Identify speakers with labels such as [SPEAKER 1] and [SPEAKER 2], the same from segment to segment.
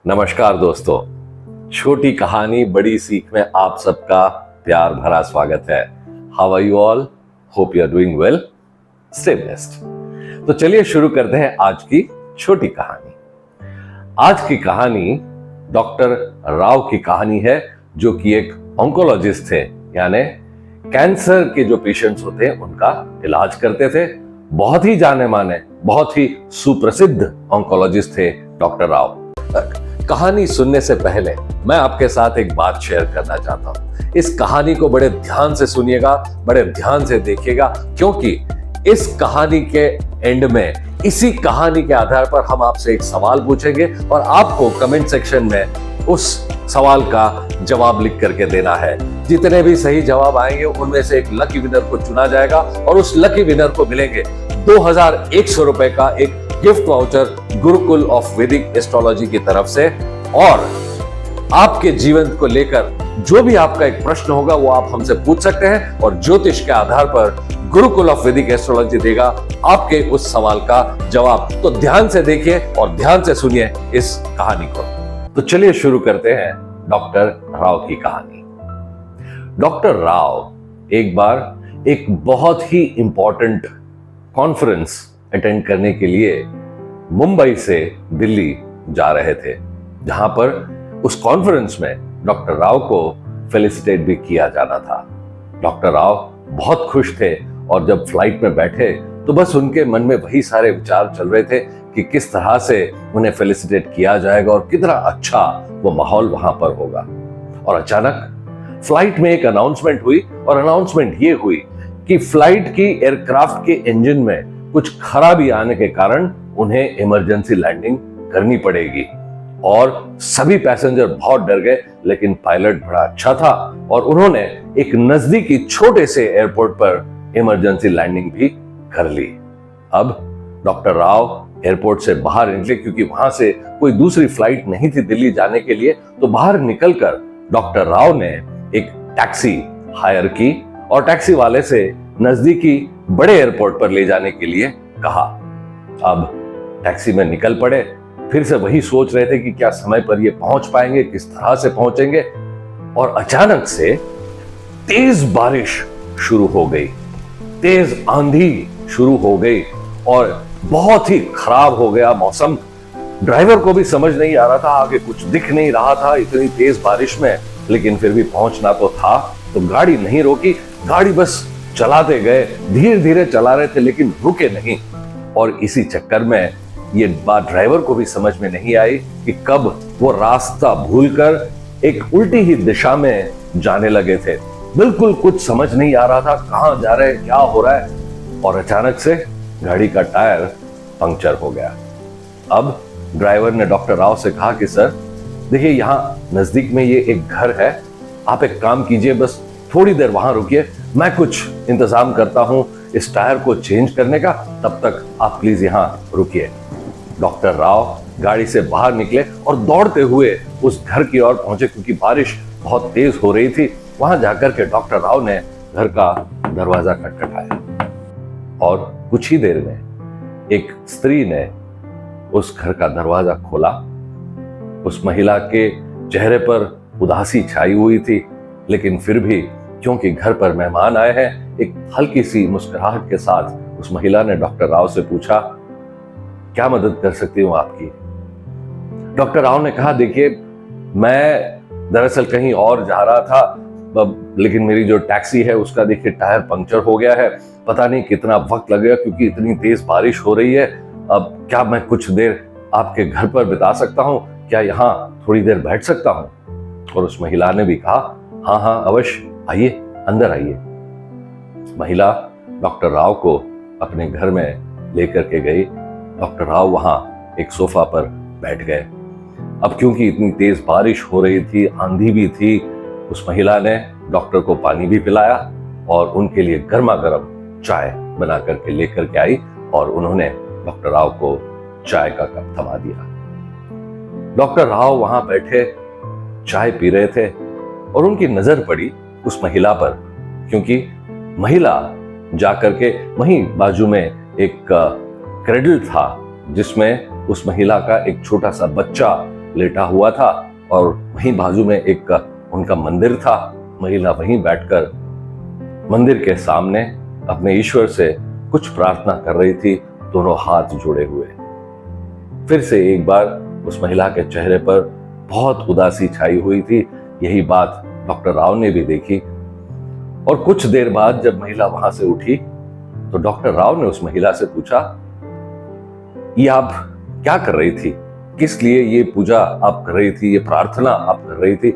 [SPEAKER 1] नमस्कार दोस्तों, छोटी कहानी बड़ी सीख में आप सबका प्यार भरा स्वागत है। How are you all? Hope you are doing well, stay blessed. तो चलिए शुरू करते हैं आज की छोटी कहानी। आज की कहानी डॉक्टर राव की कहानी है, जो कि एक ऑन्कोलॉजिस्ट थे, यानी कैंसर के जो पेशेंट्स होते हैं उनका इलाज करते थे। बहुत ही जाने माने, बहुत ही सुप्रसिद्ध ऑन्कोलॉजिस्ट थे डॉक्टर राव। कहानी सुनने से पहले मैं आपके साथ एक बात शेयर करना चाहता हूं। इस कहानी को बड़े ध्यान से सुनिएगा, बड़े ध्यान से देखिएगा, क्योंकि इस कहानी के एंड में, इसी कहानी के आधार पर हम आपसे एक सवाल पूछेंगे और आपको कमेंट सेक्शन में उस सवाल का जवाब लिख करके देना है। जितने भी सही जवाब आएंगे उनमें से एक लकी विनर को चुना जाएगा और उस लकी विनर को मिलेंगे 2100 रुपए का एक गिफ्ट वाउचर गुरुकुल ऑफ वैदिक एस्ट्रोलॉजी की तरफ से। और आपके जीवन को लेकर जो भी आपका एक प्रश्न होगा वो आप हमसे पूछ सकते हैं और ज्योतिष के आधार पर गुरुकुल ऑफ वैदिक एस्ट्रोलॉजी देगा आपके उस सवाल का जवाब। तो ध्यान से देखिए और ध्यान से सुनिए इस कहानी को। तो चलिए शुरू करते हैं डॉक्टर राव की कहानी। डॉक्टर राव एक बार एक बहुत ही इंपॉर्टेंट कॉन्फ्रेंस अटेंड करने के लिए मुंबई से दिल्ली जा रहे थे, जहां पर उस कॉन्फ्रेंस में डॉक्टर राव को फेलिसिटेट भी किया जाना था। डॉक्टर राव बहुत खुश थे और जब फ्लाइट में बैठे तो बस उनके मन में वही सारे विचार चल रहे थे कि किस तरह से उन्हें फेलिसिटेट किया जाएगा और कितना अच्छा वो माहौल वहां पर होगा। और अचानक फ्लाइट में एक अनाउंसमेंट हुई और अनाउंसमेंट ये हुई कि फ्लाइट की एयरक्राफ्ट के इंजन में कुछ खराबी आने के कारण उन्हें इमरजेंसी लैंडिंग करनी पड़ेगी। और सभी पैसेंजर बहुत डर गए, लेकिन पायलट बड़ा अच्छा था और उन्होंने एक नजदीकी छोटे से एयरपोर्ट पर इमरजेंसी लैंडिंग भी कर ली। अब डॉक्टर राव एयरपोर्ट से बाहर निकले, क्योंकि वहां से कोई दूसरी फ्लाइट नहीं थी दिल्ली जाने के लिए। तो बाहर निकलकर डॉक्टर राव ने एक टैक्सी हायर की और टैक्सी वाले से नजदीकी बड़े एयरपोर्ट पर ले जाने के लिए कहा। अब टैक्सी में निकल पड़े, फिर से वही सोच रहे थे कि क्या समय पर ये पहुंच पाएंगे, किस तरह से पहुंचेंगे। और अचानक से तेज बारिश शुरू हो गई, तेज आंधी शुरू हो गई और बहुत ही खराब हो गया मौसम। ड्राइवर को भी समझ नहीं आ रहा था, आगे कुछ दिख नहीं रहा था इतनी तेज बारिश में, लेकिन फिर भी पहुंचना तो था। तो गाड़ी नहीं रोकी, गाड़ी बस चलाते गए, धीरे धीरे चला रहे थे लेकिन रुके नहीं। और इसी चक्कर में ये बात ड्राइवर को भी समझ में नहीं आई कि कब वो रास्ता भूलकर एक उल्टी ही दिशा में जाने लगे थे। बिल्कुल कुछ समझ नहीं आ रहा था, कहां जा रहे हैं, क्या हो रहा है। और अचानक से गाड़ी का टायर पंक्चर हो गया। अब ड्राइवर ने डॉक्टर राव से कहा कि सर देखिए, यहाँ नजदीक में ये एक घर है, आप एक काम कीजिए, बस थोड़ी देर वहां रुकिए, मैं कुछ इंतजाम करता हूं इस टायर को चेंज करने का, तब तक आप प्लीज यहां रुकिए। डॉक्टर राव गाड़ी से बाहर निकले और दौड़ते हुए उस घर की ओर पहुंचे, क्योंकि बारिश बहुत तेज हो रही थी। वहां जाकर के डॉक्टर राव ने घर का दरवाजा खटखटाया और कुछ ही देर में एक स्त्री ने उस घर का दरवाजा खोला। उस महिला के चेहरे पर उदासी छाई हुई थी, लेकिन फिर भी क्योंकि घर पर मेहमान आए हैं, एक हल्की सी मुस्कुराहट के साथ उस महिला ने डॉक्टर राव से पूछा, क्या मदद कर सकती हूं आपकी? डॉक्टर राव ने कहा, देखिए मैं दरअसल कहीं और जा रहा था, लेकिन मेरी जो टैक्सी है उसका देखिए टायर पंक्चर हो गया है, पता नहीं कितना वक्त लगेगा क्योंकि इतनी तेज बारिश हो रही है। अब क्या मैं कुछ देर आपके घर पर बिता सकता हूं? क्या यहाँ थोड़ी देर बैठ सकता हूं? और उस महिला ने भी कहा, हाँ हाँ अवश्य, आइए, अंदर आइए। महिला डॉक्टर राव को अपने घर में लेकर के गई। डॉक्टर राव वहां एक सोफा पर बैठ गए। अब क्योंकि इतनी तेज बारिश हो रही थी, आंधी भी थी, उस महिला ने डॉक्टर को पानी भी पिलाया और उनके लिए गर्मा गर्म चाय बना करके लेकर के आई और उन्होंने डॉक्टर राव को चाय का कप थमा दिया। डॉक्टर राव वहां बैठे चाय पी रहे थे और उनकी नजर पड़ी उस महिला पर, क्योंकि महिला जाकर के वहीं बाजू में एक क्रेडल था जिसमें उस महिला का एक छोटा सा बच्चा लेटा हुआ था और वहीं बाजू में एक उनका मंदिर था। महिला वहीं बैठकर मंदिर के सामने अपने ईश्वर से कुछ प्रार्थना कर रही थी, दोनों हाथ जोड़े हुए। फिर से एक बार उस महिला के चेहरे पर बहुत उदासी छाई हुई थी। यही बात डॉक्टर राव ने भी देखी और कुछ देर बाद जब महिला वहां से उठी तो डॉक्टर राव ने उस महिला से पूछा, ये आप क्या कर रही थी, किस लिए ये पूजा आप कर रही थी, ये प्रार्थना आप कर रही थी?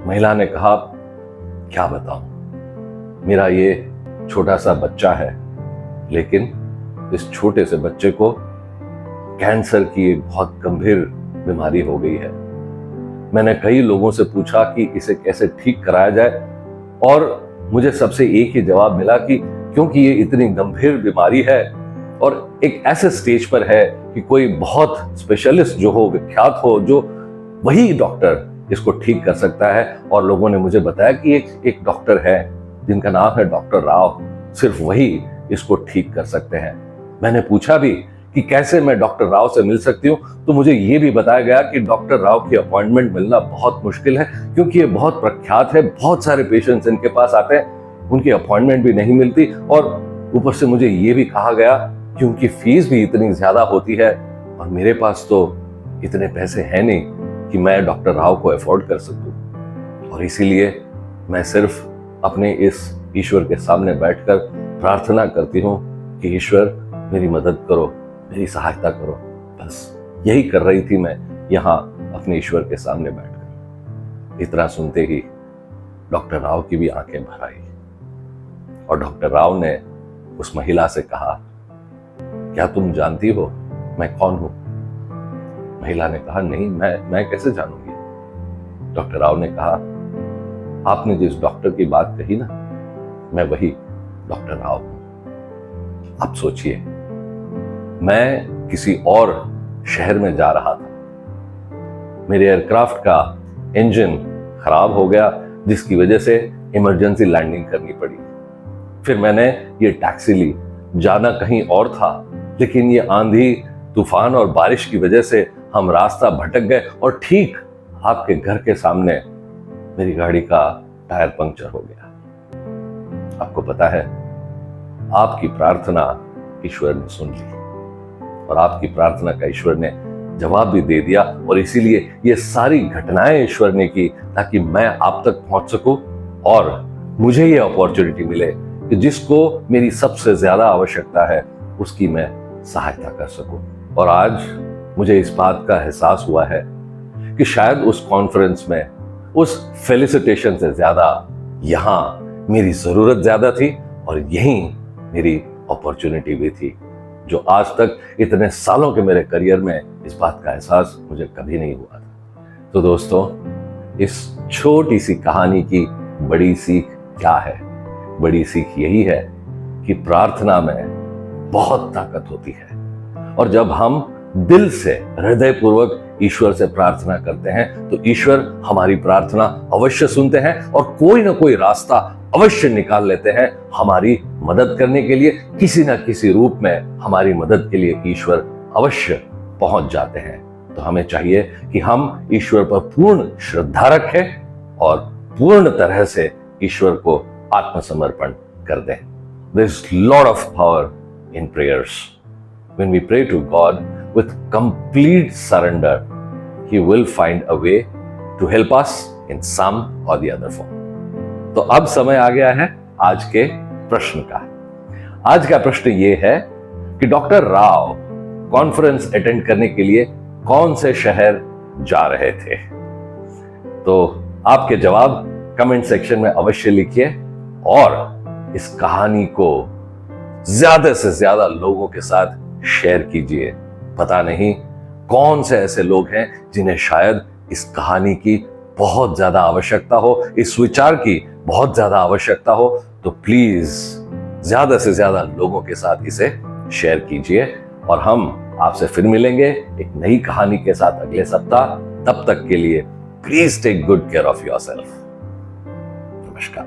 [SPEAKER 1] महिला ने कहा, क्या बताऊं, मेरा ये छोटा सा बच्चा है, लेकिन इस छोटे से बच्चे को कैंसर की एक बहुत गंभीर बीमारी हो गई है। मैंने कई लोगों से पूछा कि इसे कैसे ठीक कराया जाए और मुझे सबसे एक ही जवाब मिला कि क्योंकि ये इतनी गंभीर बीमारी है और एक ऐसे स्टेज पर है कि कोई बहुत स्पेशलिस्ट जो हो, विख्यात हो, जो वही डॉक्टर इसको ठीक कर सकता है। और लोगों ने मुझे बताया कि एक डॉक्टर है जिनका नाम है डॉक्टर राव, सिर्फ वही इसको ठीक कर सकते हैं। मैंने पूछा भी कि कैसे मैं डॉक्टर राव से मिल सकती हूँ, तो मुझे ये भी बताया गया कि डॉक्टर राव की अपॉइंटमेंट मिलना बहुत मुश्किल है, क्योंकि ये बहुत प्रख्यात है, बहुत सारे पेशेंट्स इनके पास आते हैं, उनकी अपॉइंटमेंट भी नहीं मिलती। और ऊपर से मुझे ये भी कहा गया कि उनकी फीस भी इतनी ज्यादा होती है और मेरे पास तो इतने पैसे हैं नहीं कि मैं डॉक्टर राव को अफोर्ड कर सकूं। और इसीलिए मैं सिर्फ अपने इस ईश्वर के सामने बैठकर प्रार्थना करती हूँ कि ईश्वर मेरी मदद करो, मेरी सहायता करो। बस यही कर रही थी मैं यहाँ अपने ईश्वर के सामने बैठकर। इतना सुनते ही डॉक्टर राव की भी आंखें भर आई और डॉक्टर राव ने उस महिला से कहा, क्या तुम जानती हो मैं कौन हूं? महिला ने कहा, नहीं, मैं कैसे जानूंगी? डॉक्टर राव ने कहा, आपने जिस डॉक्टर की बात कही ना, मैं वही डॉक्टर राव हूं। आप सोचिए, मैं किसी और शहर में जा रहा था, मेरे एयरक्राफ्ट का इंजन खराब हो गया जिसकी वजह से इमरजेंसी लैंडिंग करनी पड़ी। फिर मैंने ये टैक्सी ली, जाना कहीं और था, लेकिन ये आंधी, तूफान और बारिश की वजह से हम रास्ता भटक गए और ठीक आपके घर के सामने मेरी गाड़ी का टायर पंक्चर हो गया। आपको पता है, आपकी प्रार्थना ईश्वर ने सुन ली और आपकी प्रार्थना का ईश्वर ने जवाब भी दे दिया और इसीलिए ये सारी घटनाएं ईश्वर ने की ताकि मैं आप तक पहुंच सकूं और मुझे ये अपॉर्चुनिटी मिले कि जिसको मेरी सबसे ज्यादा आवश्यकता है उसकी मैं सहायता कर सकूं। और आज मुझे इस बात का एहसास हुआ है कि शायद उस कॉन्फ्रेंस में, उस फेलिसिटेशन से ज्यादा यहाँ मेरी जरूरत ज्यादा थी और यही मेरी अपॉर्चुनिटी भी थी, जो आज तक इतने सालों के मेरे करियर में इस बात का एहसास मुझे कभी नहीं हुआ था। तो दोस्तों, इस छोटी सी कहानी की बड़ी सीख क्या है? बड़ी सीख यही है कि प्रार्थना में बहुत ताकत होती है और जब हम दिल से, हृदयपूर्वक ईश्वर से प्रार्थना करते हैं तो ईश्वर हमारी प्रार्थना अवश्य सुनते हैं और कोई ना कोई रास्ता अवश्य निकाल लेते हैं हमारी मदद करने के लिए। किसी न किसी रूप में हमारी मदद के लिए ईश्वर अवश्य पहुंच जाते हैं। तो हमें चाहिए कि हम ईश्वर पर पूर्ण श्रद्धा रखें और पूर्ण तरह से ईश्वर को आत्मसमर्पण कर दें। There is lot of power in prayers. When we pray to God with complete surrender, He will find a way to help us in some or the other form. तो अब समय आ गया है आज के प्रश्न का। आज का प्रश्न ये है कि डॉक्टर राव कॉन्फ्रेंस अटेंड करने के लिए कौन से शहर जा रहे थे? तो आपके जवाब कमेंट सेक्शन में अवश्य लिखिए और इस कहानी को ज्यादा से ज्यादा लोगों के साथ शेयर कीजिए। पता नहीं कौन से ऐसे लोग हैं जिन्हें शायद इस कहानी की बहुत ज्यादा आवश्यकता हो, इस विचार की बहुत ज्यादा आवश्यकता हो। तो प्लीज ज्यादा से ज्यादा लोगों के साथ इसे शेयर कीजिए और हम आपसे फिर मिलेंगे एक नई कहानी के साथ अगले सप्ताह। तब तक के लिए please take good care of yourself. नमस्कार।